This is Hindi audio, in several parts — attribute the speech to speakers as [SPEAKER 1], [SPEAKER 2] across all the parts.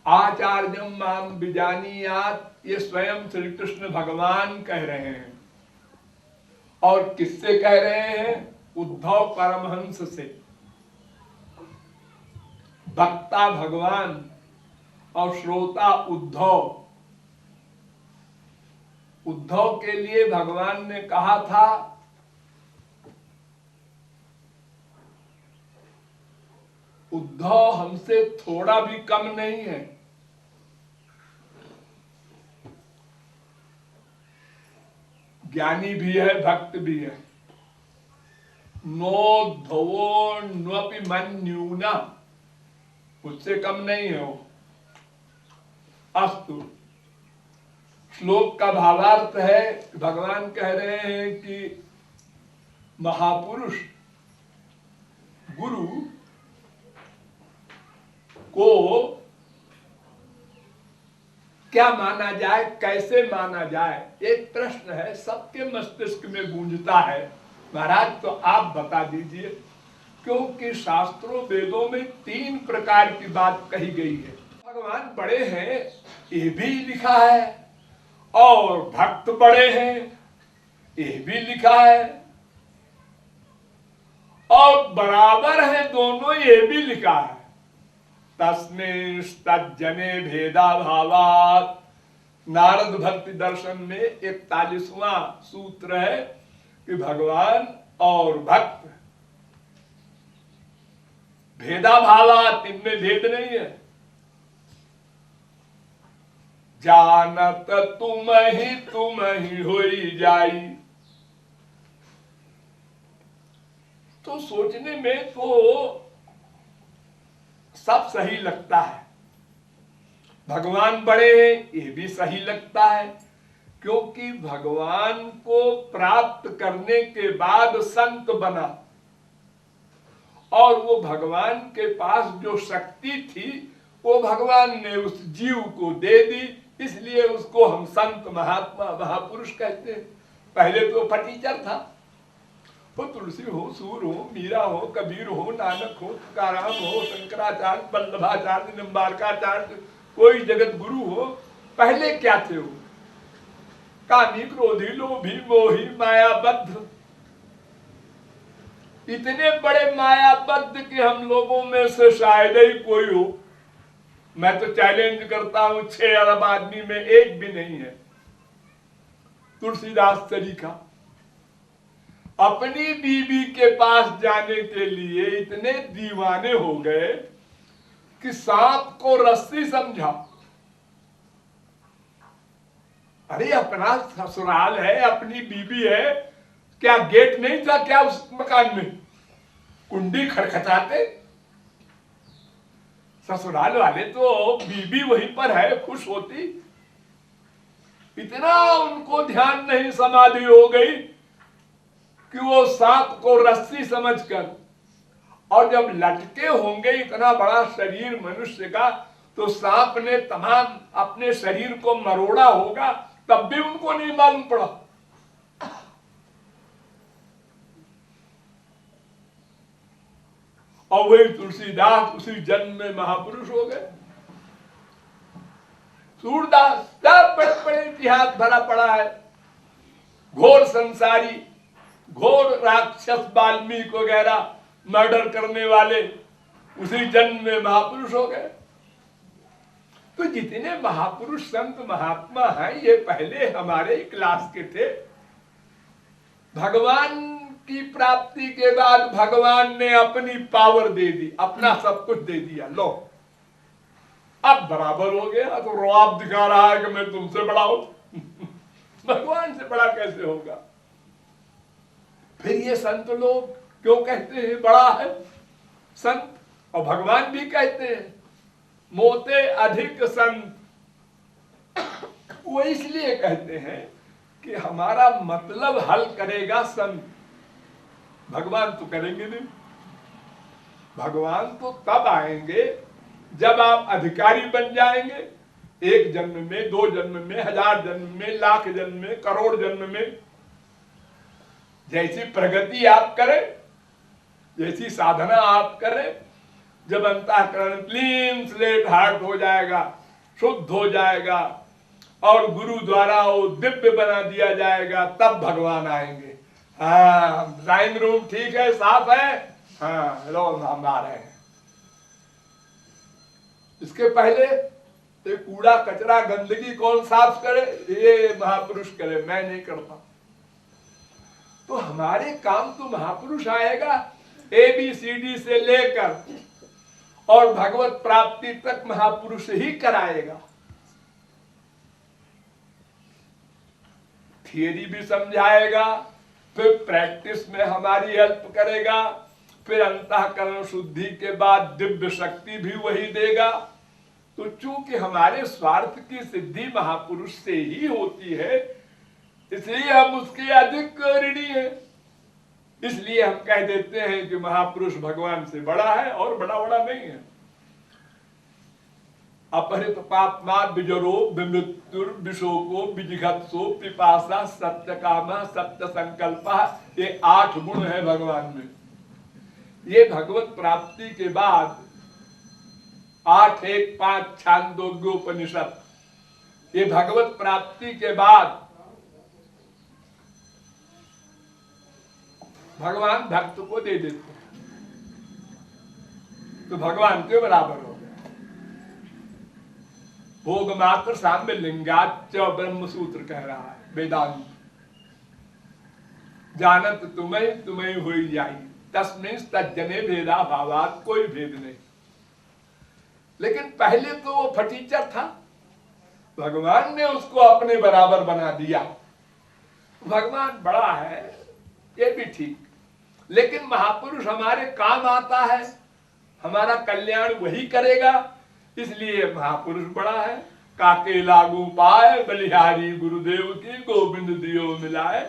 [SPEAKER 1] आचार्यम माम विजानीयात, ये स्वयं श्री कृष्ण भगवान कह रहे हैं। और किससे कह रहे हैं? उद्धव परमहंस से। वक्ता भगवान और श्रोता उद्धव। उद्धव के लिए भगवान ने कहा था उद्धव हमसे थोड़ा भी कम नहीं है, ज्ञानी भी है, भक्त भी है। नोद्धवो न्वपि मन्यूना, उससे कम नहीं है वो। अस्तु, श्लोक का भावार्थ है, भगवान कह रहे हैं कि महापुरुष गुरु को क्या माना जाए, कैसे माना जाए, एक प्रश्न है, सबके मस्तिष्क में गूंजता है। महाराज तो आप बता दीजिए, क्योंकि शास्त्रों वेदों में 3 प्रकार की बात कही गई है। भगवान बड़े हैं ये भी लिखा है, और भक्त बड़े हैं ये भी लिखा है, और बराबर है दोनों ये भी लिखा है। तस्मिंस्तज्जने भेदाभावात्, नारद भक्ति दर्शन में 41वां सूत्र है कि भगवान और भक्त भेदाभावात्, इनमें भेद नहीं है। जानत तुम ही होई जाई। तो सोचने में तो सब सही लगता है। भगवान बड़े हैं ये भी सही लगता है, क्योंकि भगवान को प्राप्त करने के बाद संत बना, और वो भगवान के पास जो शक्ति थी वो भगवान ने उस जीव को दे दी, इसलिए उसको हम संत, महात्मा, महापुरुष कहते हैं। पहले तो फटीचर था, वो तुलसी हो, सूर हो, मीरा हो, कबीर हो, नानक हो, तुकाराम हो, शंकराचार्य, वल्लभाचार्य, निम्बारकाचार्य, कोई जगत गुरु हो, पहले क्या थे वो? कामी, क्रोधी, लोभी, मोही, मायाबद्ध। इतने बड़े मायाबद्ध कि हम लोगों में से शायद ही कोई हो। मैं तो चैलेंज करता हूं 6 अरब आदमी में एक भी नहीं है। तुलसीदास तरीका अपनी बीवी के पास जाने के लिए इतने दीवाने हो गए कि सांप को रस्सी समझा। अरे अपना ससुराल है, अपनी बीवी है, क्या गेट नहीं था क्या उस मकान में? कुंडी खटखटाते। ससुराल वाले तो बीवी वहीं पर है, खुश होती। इतना उनको ध्यान नहीं, समाधि हो गई कि वो सांप को रस्सी समझकर, और जब लटके होंगे इतना बड़ा शरीर मनुष्य का, तो सांप ने तमाम अपने शरीर को मरोड़ा होगा, तब भी उनको नहीं मालूम पड़ा। और वही तुलसीदास उसी जन्म में महापुरुष हो गए। सूरदास, सब बड़े बड़े इतिहास भरा पड़ा है। घोर संसारी, घोर राक्षस, वाल्मीकि वगैरह मर्डर करने वाले उसी जन्म में महापुरुष हो गए। तो जितने महापुरुष संत महात्मा हैं ये पहले हमारे क्लास के थे। भगवान की प्राप्ति के बाद भगवान ने अपनी पावर दे दी, अपना सब कुछ दे दिया। लो अब बराबर हो गया, तो रुआब दिखा रहा है कि मैं तुमसे बड़ा हूं। भगवान से बड़ा कैसे होगा? फिर ये संत लोग क्यों कहते हैं बड़ा है संत? और भगवान भी कहते हैं मोते अधिक संत। वो इसलिए कहते हैं कि हमारा मतलब हल करेगा संत। भगवान तो करेंगे नहीं। भगवान तो तब आएंगे जब आप अधिकारी बन जाएंगे। 1 जन्म में, 2 जन्म में, 1000 जन्म में, लाख जन्म में, करोड़ जन्म में जैसी प्रगति आप करें, जैसी साधना आप करें, जब अंतःकरण क्लीन स्लेट हार्ट हो जाएगा, शुद्ध हो जाएगा और गुरु द्वारा वो दिव्य बना दिया जाएगा, तब भगवान आएंगे। हाँ, ड्राइंग रूम ठीक है, साफ है, हाँ हेलो हम आ रहे हैं। इसके पहले ये कूड़ा कचरा गंदगी कौन साफ करे? ये महापुरुष करे, मैं नहीं करता। तो हमारे काम तो महापुरुष आएगा, ABCD से लेकर और भगवत प्राप्ति तक महापुरुष ही कराएगा। थियरी भी समझाएगा, फिर प्रैक्टिस में हमारी हेल्प करेगा, फिर अंतःकरण शुद्धि के बाद दिव्य शक्ति भी वही देगा। तो चूंकि हमारे स्वार्थ की सिद्धि महापुरुष से ही होती है, इसलिए हम उसके अधिक ऋणी हैं। इसलिए हम कह देते हैं कि महापुरुष भगवान से बड़ा है और बड़ा नहीं है। अपहृत पापमा बिजरो विमृत्युर विशोको विजिघत्सो पिपासा सत्य कामा सत्य संकल्पा, ये 8 गुण है भगवान में। ये भगवत प्राप्ति के बाद 8:1:5 छांदोग्योपनिषद, ये भगवत प्राप्ति के बाद भगवान भक्त को दे देते हैं, तो भगवान के बराबर हो गया। भोग मात्र साम्य लिंगाच ब्रह्म सूत्र कह रहा है वेदांत। जानत तुम्हें हुई जाई, तस्मिन् तज्जने भेदा भावात, कोई भेद नहीं। लेकिन पहले तो वो फटीचर था, भगवान ने उसको अपने बराबर बना दिया। भगवान बड़ा है ये भी ठीक, लेकिन महापुरुष हमारे काम आता है, हमारा कल्याण वही करेगा, इसलिए महापुरुष बड़ा है। काके लागू पाए बलिहारी गुरुदेव की, गोविंद दियो मिलाए,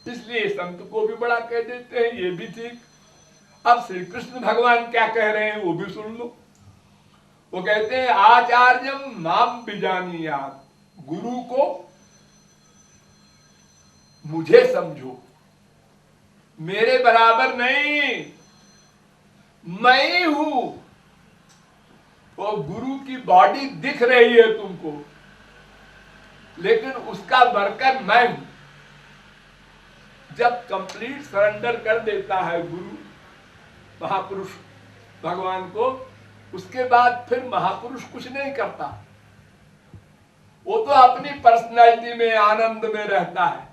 [SPEAKER 1] इसलिए संत को भी बड़ा कह देते हैं, ये भी ठीक। अब श्री कृष्ण भगवान क्या कह रहे हैं वो भी सुन लो। वो कहते हैं आचार्यम माम बिजानियात, गुरु को मुझे समझो, मेरे बराबर नहीं, मैं ही हूं। वो गुरु की बॉडी दिख रही है तुमको, लेकिन उसका वर्कर मैं हूं। जब कंप्लीट सरेंडर कर देता है गुरु महापुरुष भगवान को, उसके बाद फिर महापुरुष कुछ नहीं करता, वो तो अपनी पर्सनैलिटी में आनंद में रहता है,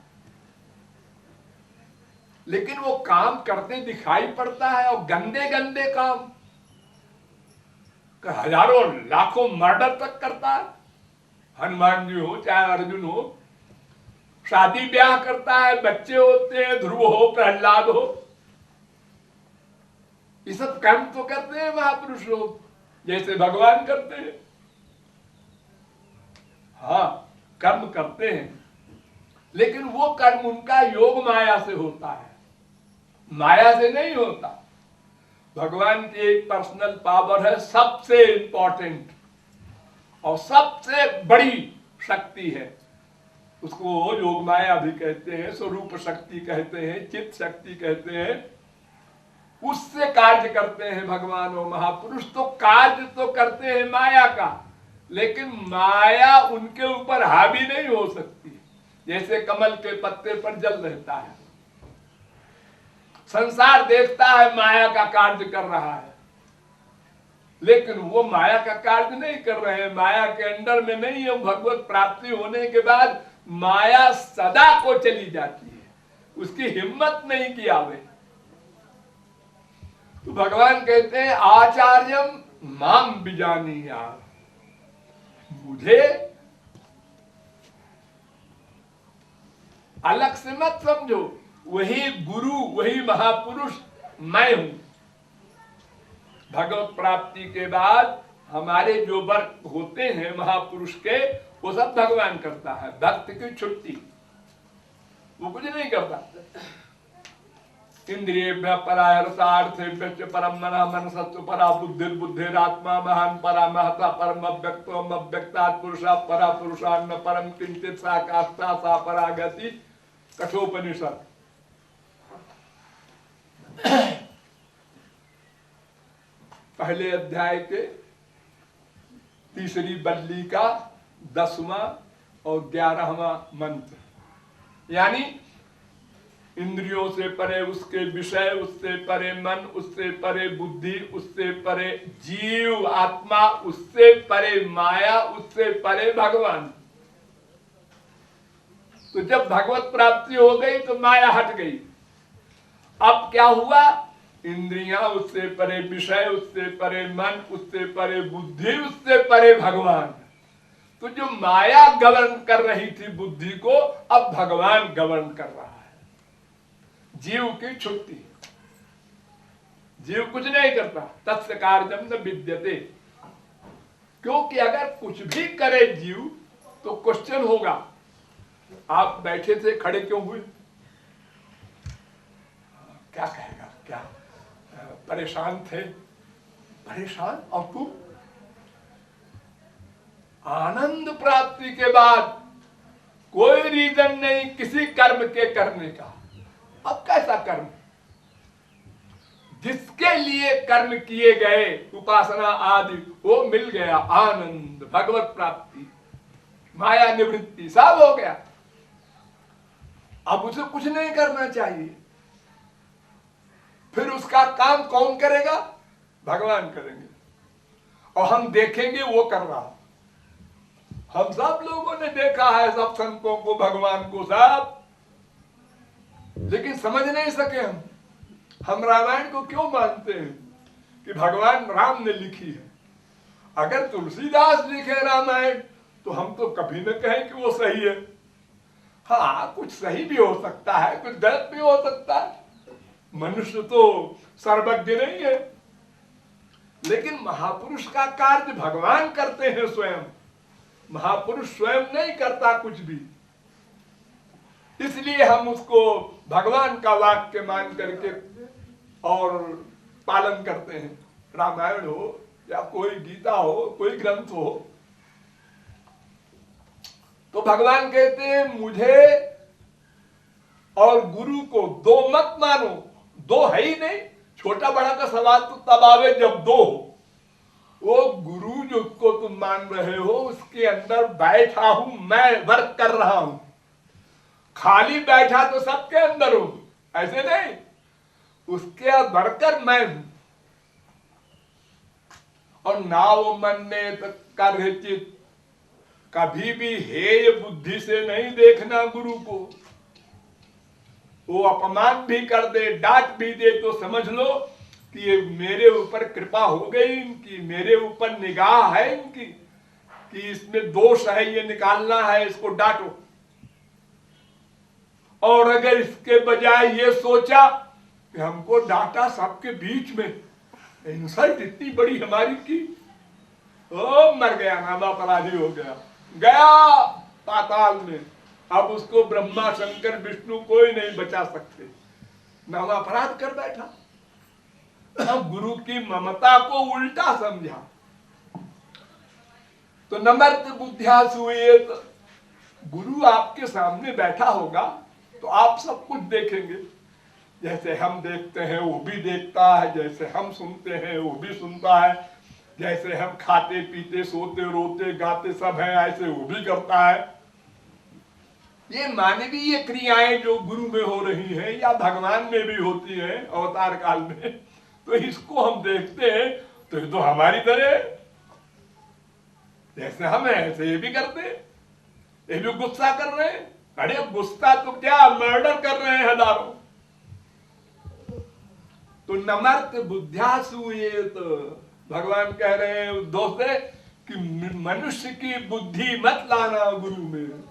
[SPEAKER 1] लेकिन वो काम करते दिखाई पड़ता है, और गंदे गंदे काम, हजारों लाखों मर्डर तक करता है। हनुमान जी हो चाहे अर्जुन हो, शादी ब्याह करता है, बच्चे होते हैं, ध्रुव हो प्रहलाद हो, ये सब कर्म तो करते हैं महापुरुष लोग, जैसे भगवान करते हैं। हाँ, कर्म करते हैं, लेकिन वो कर्म उनका योग माया से होता है, माया से नहीं होता। भगवान की एक पर्सनल पावर है, सबसे इंपॉर्टेंट और सबसे बड़ी शक्ति है, उसको योग माया भी कहते हैं, स्वरूप शक्ति कहते हैं, चित्त शक्ति कहते हैं। उससे कार्य करते हैं भगवान और महापुरुष। तो कार्य तो करते हैं माया का, लेकिन माया उनके ऊपर हावी नहीं हो सकती। जैसे कमल के पत्ते पर जल रहता है, संसार देखता है माया का कार्य कर रहा है, लेकिन वो माया का कार्य नहीं कर रहे हैं, माया के अंडर में नहीं है। भगवत प्राप्ति होने के बाद माया सदा को चली जाती है, उसकी हिम्मत नहीं की आवे। तो भगवान कहते हैं आचार्यम माम बिजानियात, मुझे अलग से मत समझो, वही गुरु वही महापुरुष मैं हूं। भगवत प्राप्ति के बाद हमारे जो वर्क होते हैं महापुरुष के, वो सब भगवान करता है। भक्त की छुट्टी, वो कुछ नहीं करता। इंद्रियेभ्यः परा रसार्थेभ्यश्च परम मनः मनसस्तु परा बुद्धिर्बुद्धिरात्मा महान परा महता परम अव्यक्तम् अव्यक्तात् पुरुषात् परा पुरुषान्न परम किंचित् सा काष्ठा सा परा गति। कठोपनिषद। पहले अध्याय के तीसरी बल्ली का 10वां और 11वां मंत्र, यानी इंद्रियों से परे उसके विषय, उससे परे मन, उससे परे बुद्धि, उससे परे जीव आत्मा, उससे परे माया, उससे परे भगवान। तो जब भगवत प्राप्ति हो गई तो माया हट गई। अब क्या हुआ? इंद्रियां, उससे परे विषय, उससे परे मन, उससे परे बुद्धि, उससे परे भगवान। तो जो माया गवर्न कर रही थी बुद्धि को, अब भगवान गवर्न कर रहा है। जीव की छुट्टी, जीव कुछ नहीं करता। तस्य कार्यम न विद्यते, क्योंकि अगर कुछ भी करे जीव तो क्वेश्चन होगा, आप बैठे थे खड़े क्यों हुए? क्या कहेगा? क्या परेशान थे? परेशान? और तुम आनंद प्राप्ति के बाद कोई रीजन नहीं किसी कर्म के करने का। अब कैसा कर्म? जिसके लिए कर्म किए गए, उपासना आदि, वो मिल गया आनंद, भगवत प्राप्ति, माया निवृत्ति, सब हो गया। अब उसे कुछ नहीं करना चाहिए। फिर उसका काम कौन करेगा? भगवान करेंगे। और हम देखेंगे वो कर रहा। हम सब लोगों ने देखा है, सब संतों को, भगवान को, सब, लेकिन समझ नहीं सके हम रामायण को क्यों मानते हैं कि भगवान राम ने लिखी है? अगर तुलसीदास लिखे रामायण तो हम तो कभी न कहें कि वो सही है। हाँ, कुछ सही भी हो सकता है, कुछ गलत भी हो सकता है, मनुष्य तो सर्वज्ञ नहीं है। लेकिन महापुरुष का कार्य भगवान करते हैं स्वयं, महापुरुष स्वयं नहीं करता कुछ भी। इसलिए हम उसको भगवान का वाक्य मान करके और पालन करते हैं। रामायण हो या कोई गीता हो, कोई ग्रंथ हो, तो भगवान कहते हैं मुझे और गुरु को दो मत मानो। दो है ही नहीं, छोटा बड़ा का सवाल तो तब आवे जब दो हो। वो गुरु जिसको तुम मान रहे हो उसके अंदर बैठा हूं मैं, वर्क कर रहा हूं। खाली बैठा तो सबके अंदर हूं, ऐसे नहीं, उसके वर्कर मैं हूं। और नाव मन ने कार्य चित, कभी भी हेय बुद्धि से नहीं देखना गुरु को। वो अपमान भी कर दे, डांट भी दे, तो समझ लो कि ये मेरे ऊपर कृपा हो गई इनकी, मेरे ऊपर निगाह है इनकी कि इसमें दोष है, ये निकालना है, इसको डांटो। और अगर इसके बजाय ये सोचा कि हमको डांटा सबके बीच में, इंसल्ट इतनी बड़ी हमारी की, ओ मर गया, नाम अपराधी हो गया, गया पाताल में। अब उसको ब्रह्मा शंकर विष्णु कोई नहीं बचा सकते, नाम अपराध कर बैठा। गुरु की ममता को उल्टा समझा। तो नमर्त बुद्धिया सुयेत, गुरु आपके सामने बैठा होगा तो आप सब कुछ देखेंगे। जैसे हम देखते हैं वो भी देखता है, जैसे हम सुनते हैं वो भी सुनता है, जैसे हम खाते पीते सोते रोते गाते सब हैं, ऐसे वो भी करता है। ये मानवीय क्रियाएं जो गुरु में हो रही हैं या भगवान में भी होती हैं अवतार काल में, तो इसको हम देखते हैं तो ये तो हमारी तरह, जैसे हम हैं ऐसे ये भी करते हैं। ये भी गुस्सा कर रहे हैं, अरे गुस्सा तो क्या, मर्डर कर रहे हैं हजारों। तो नमर्त बुद्धिया सूयेत, भगवान कह रहे हैं उद्धव से कि मनुष्य की बुद्धि मत लाना गुरु में,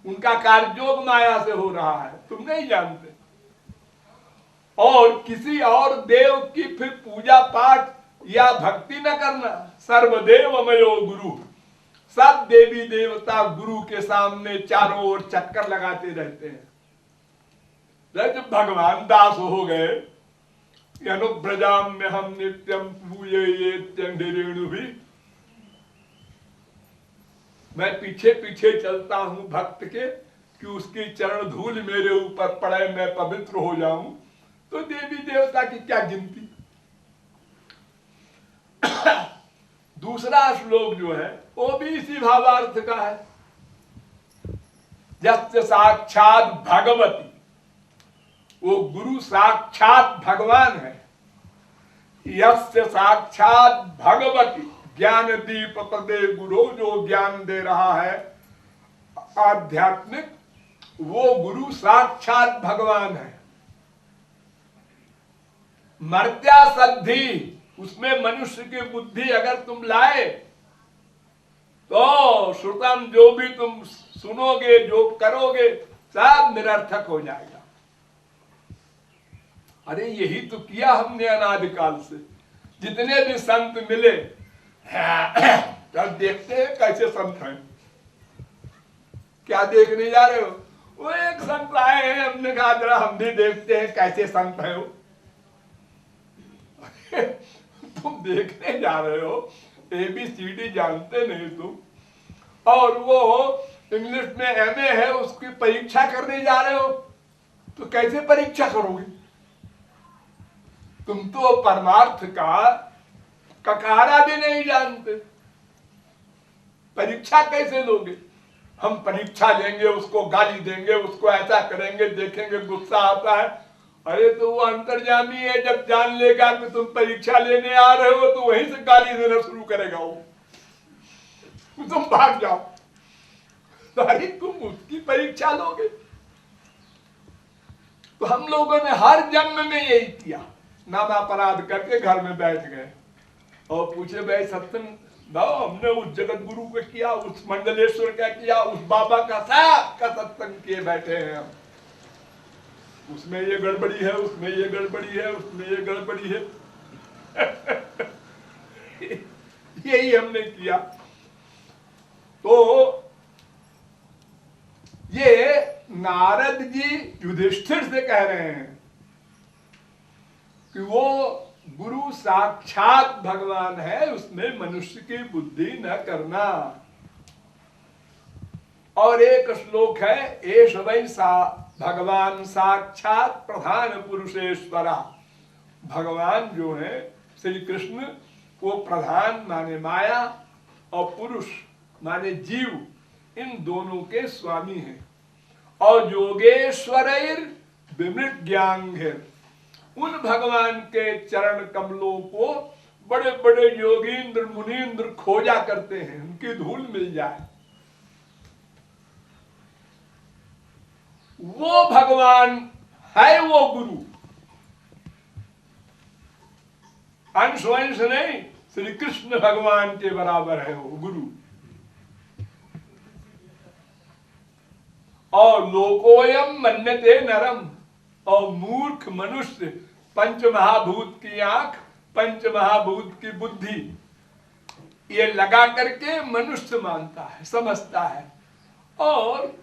[SPEAKER 1] उनका कार्योग माया से हो रहा है, तुम नहीं जानते। और किसी और देव की फिर पूजा पाठ या भक्ति न करना। सर्वदेवमयो गुरु, सब देवी देवता गुरु के सामने चारों ओर चक्कर लगाते रहते हैं। जब भगवान दास हो गए, अनुब्रजाम में हम नित्यम पूये रेणु भी, मैं पीछे पीछे चलता हूं भक्त के कि उसकी चरण धूल मेरे ऊपर पड़े, मैं पवित्र हो जाऊं। तो देवी देवता की क्या गिनती। दूसरा श्लोक जो है वो भी इसी भावार्थ का है। यस्य साक्षात भगवती, वो गुरु साक्षात भगवान है। यस्य साक्षात भगवती ज्ञान दीप पदे गुरु, जो ज्ञान दे रहा है आध्यात्मिक, वो गुरु साक्षात भगवान है। मर्त्या सद्धि, उसमें मनुष्य की बुद्धि अगर तुम लाए तो श्रुतम, जो भी तुम सुनोगे, जो करोगे, सब निरर्थक हो जाएगा। अरे यही तो किया हमने अनादिकाल से। जितने भी संत मिले, तब देखते हैं कैसे संत हैं। क्या देखने जा रहे हो? वो एक संत आए हैं, हमने कहा जरा हम भी देखते हैं कैसे संत है वो। तुम देखने जा रहे हो, ABCD जानते नहीं तुम, और वो इंग्लिश में MA है, उसकी परीक्षा करने जा रहे हो, तो कैसे परीक्षा करोगे? तुम तो परमार्थ का ककारा भी नहीं जानते, परीक्षा कैसे लोगे? हम परीक्षा लेंगे, उसको गाली देंगे, उसको ऐसा करेंगे, देखेंगे गुस्सा आता है। अरे तो वो अंतर्यामी है, जब जान लेगा कि तुम परीक्षा लेने आ रहे हो तो वहीं से गाली देना शुरू करेगा वो, तुम भाग जाओ। अरे तुम उसकी परीक्षा लोगे? तो हम लोगों ने हर जन्म में यही किया, नाम अपराध करके घर में बैठ गए और पूछे भाई सत्संग दाओ, हमने उस जगत गुरु का किया, उस मंडलेश्वर का किया, उस बाबा का सत्संग किए बैठे हैं हम। उसमें ये गड़बड़ी है, उसमें ये गड़बड़ी है, उसमें ये गड़बड़ी है। यही हमने किया। तो ये नारद जी युधिष्ठिर से कह रहे हैं कि वो गुरु साक्षात भगवान है, उसमें मनुष्य की बुद्धि न करना। और एक श्लोक है, एष वै सा भगवान साक्षात प्रधान पुरुषेश्वरा। भगवान जो है श्री कृष्ण, वो प्रधान माने माया और पुरुष माने जीव, इन दोनों के स्वामी हैं। और योगेश्वरैर विमृज्ञांघ्रिर, उन भगवान के चरण कमलों को बड़े बड़े योगींद्र मुनींद्र खोजा करते हैं, उनकी धूल मिल जाए। वो भगवान है वो गुरु, अंश वंश नहीं, श्री कृष्ण भगवान के बराबर है वो गुरु। और लोकोयम मन्यते नरम, और मूर्ख मनुष्य पंच महाभूत की आंख, पंच महाभूत की बुद्धि ये लगा करके मनुष्य मानता है, समझता है, और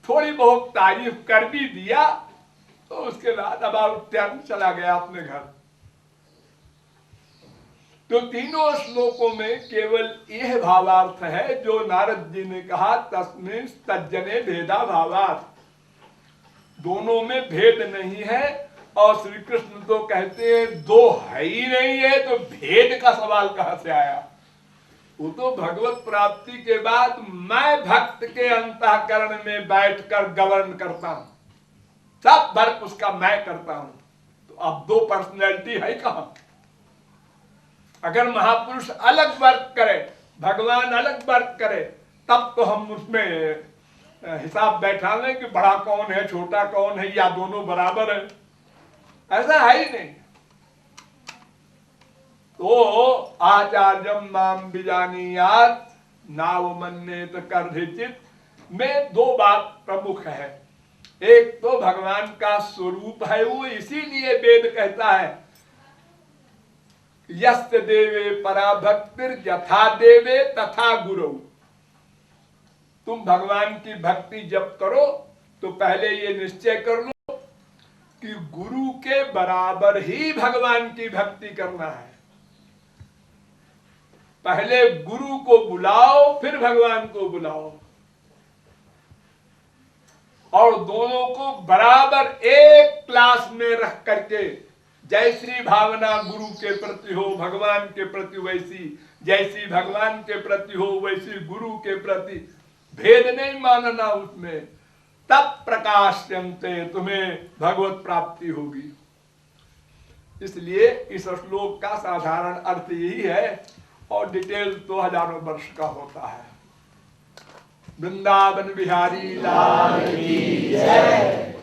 [SPEAKER 1] थोड़ी बहुत तारीफ कर भी दिया तो उसके बाद अब उत्तम चला गया अपने घर। तो तीनों श्लोकों में केवल यह भावार्थ है जो नारद जी ने कहा, तस्मिन् तज्जने भेदा भावार्थ, दोनों में भेद नहीं है। और श्री कृष्ण तो कहते हैं दो है ही नहीं है, तो भेद का सवाल कहां से आया? वो तो भगवत प्राप्ति के बाद मैं भक्त के अंतःकरण में बैठकर गवर्न करता हूं, सब वर्क उसका मैं करता हूं। तो अब दो पर्सनैलिटी है कहां? अगर महापुरुष अलग वर्क करे, भगवान अलग वर्क करे, तब तो हम उसमें हिसाब बैठा लें कि बड़ा कौन है, छोटा कौन है, या दोनों बराबर है। ऐसा है ही नहीं। तो आचार्यम माम विजानीयात् नावमन्येत कर्हिचित् में दो बात प्रमुख है। एक तो भगवान का स्वरूप है वो, इसीलिए वेद कहता है यस्य देवे परा भक्तिर यथा देवे तथा गुरु। तुम भगवान की भक्ति जब करो तो पहले ये निश्चय कर लो कि गुरु के बराबर ही भगवान की भक्ति करना है। पहले गुरु को बुलाओ, फिर भगवान को बुलाओ, और दोनों को बराबर एक क्लास में रख करके जैसी भावना गुरु के प्रति हो भगवान के प्रति वैसी, जैसी भगवान के प्रति हो वैसी गुरु के प्रति, भेद नहीं मानना उसमें, तब प्रकाश्यन्ते तुम्हें भगवत प्राप्ति होगी। इसलिए इस श्लोक का साधारण अर्थ यही है और डिटेल तो हजारों वर्ष का होता है। वृंदावन बिहारी लाल की जय।